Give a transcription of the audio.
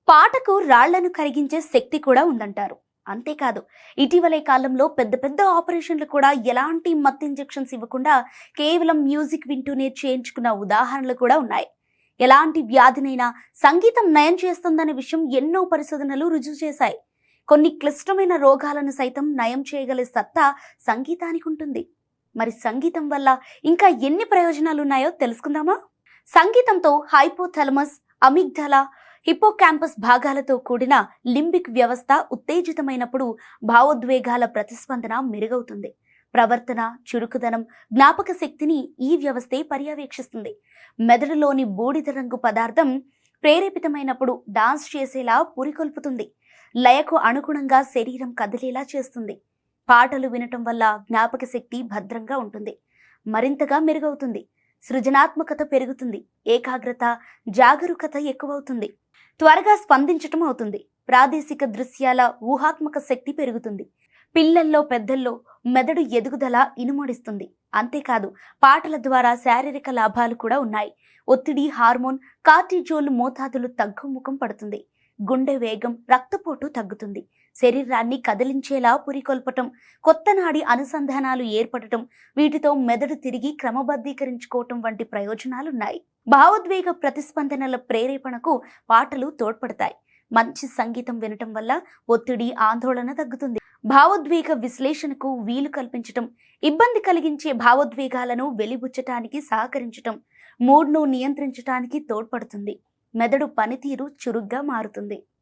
పాటకు రాళ్లను కరిగించే శక్తి కూడా ఉందంటారు. అంతేకాదు, ఇటీవలే కాలంలో పెద్ద పెద్ద ఆపరేషన్లు కూడా ఎలాంటి మత్తు ఇంజెక్షన్స్ ఇవ్వకుండా కేవలం మ్యూజిక్ వింటూనే చేయించుకున్న ఉదాహరణలు కూడా ఉన్నాయి. ఎలాంటి వ్యాధినైనా సంగీతం నయం చేస్తుందనే విషయం ఎన్నో పరిశోధనలు రుజువు చేశాయి. కొన్ని క్లిష్టమైన రోగాలను సైతం నయం చేయగల సత్తా సంగీతానికి ఉంటుంది. మరి సంగీతం వల్ల ఇంకా ఎన్ని ప్రయోజనాలు ఉన్నాయో తెలుసుకుందామా? సంగీతంతో హైపోథాలమస్, అమిగ్డాలా, హిప్పోకాంపస్ భాగాలతో కూడిన లింబిక్ వ్యవస్థ ఉత్తేజితమైనప్పుడు భావోద్వేగాల ప్రతిస్పందన మెరుగవుతుంది. ప్రవర్తన, చురుకుదనం, జ్ఞాపక శక్తిని ఈ వ్యవస్థే పర్యవేక్షిస్తుంది. మెదడులోని బూడిద రంగు పదార్థం ప్రేరేపితమైనప్పుడు డాన్స్ చేసేలా పురికొల్పుతుంది. లయకు అనుగుణంగా శరీరం కదిలేలా చేస్తుంది. పాటలు వినటం వల్ల జ్ఞాపక శక్తి భద్రంగా ఉంటుంది, మరింతగా మెరుగవుతుంది. సృజనాత్మకత పెరుగుతుంది. ఏకాగ్రత, జాగరూకత ఎక్కువవుతుంది. త్వరగా స్పందించటం అవుతుంది. ప్రాదేశిక దృశ్యాల ఊహాత్మక శక్తి పెరుగుతుంది. పిల్లల్లో, పెద్దల్లో మెదడు ఎదుగుదల ఇనుమడిస్తుంది. అంతేకాదు, పాటల ద్వారా శారీరక లాభాలు కూడా ఉన్నాయి. ఒత్తిడి హార్మోన్ కార్టిజోల్ మోతాదులు తగ్గుముఖం పడుతుంది. గుండె వేగం, రక్తపోటు తగ్గుతుంది. శరీరాన్ని కదిలించేలా పురికొల్పటం, కొత్త నాడి అనుసంధానాలు ఏర్పడటం, వీటితో మెదడు తిరిగి క్రమబద్ధీకరించుకోవటం వంటి ప్రయోజనాలున్నాయి. భావోద్వేగ ప్రతిస్పందనల ప్రేరేపణకు పాటలు తోడ్పడతాయి. మంచి సంగీతం వినటం వల్ల ఒత్తిడి, ఆందోళన తగ్గుతుంది. భావోద్వేగ విశ్లేషణకు వీలు కల్పించటం, ఇబ్బంది కలిగించే భావోద్వేగాలను వెలిబుచ్చటానికి సహకరించటం, మూడ్ను నియంత్రించటానికి తోడ్పడుతుంది. మెదడు పనితీరు చురుగ్గా మారుతుంది.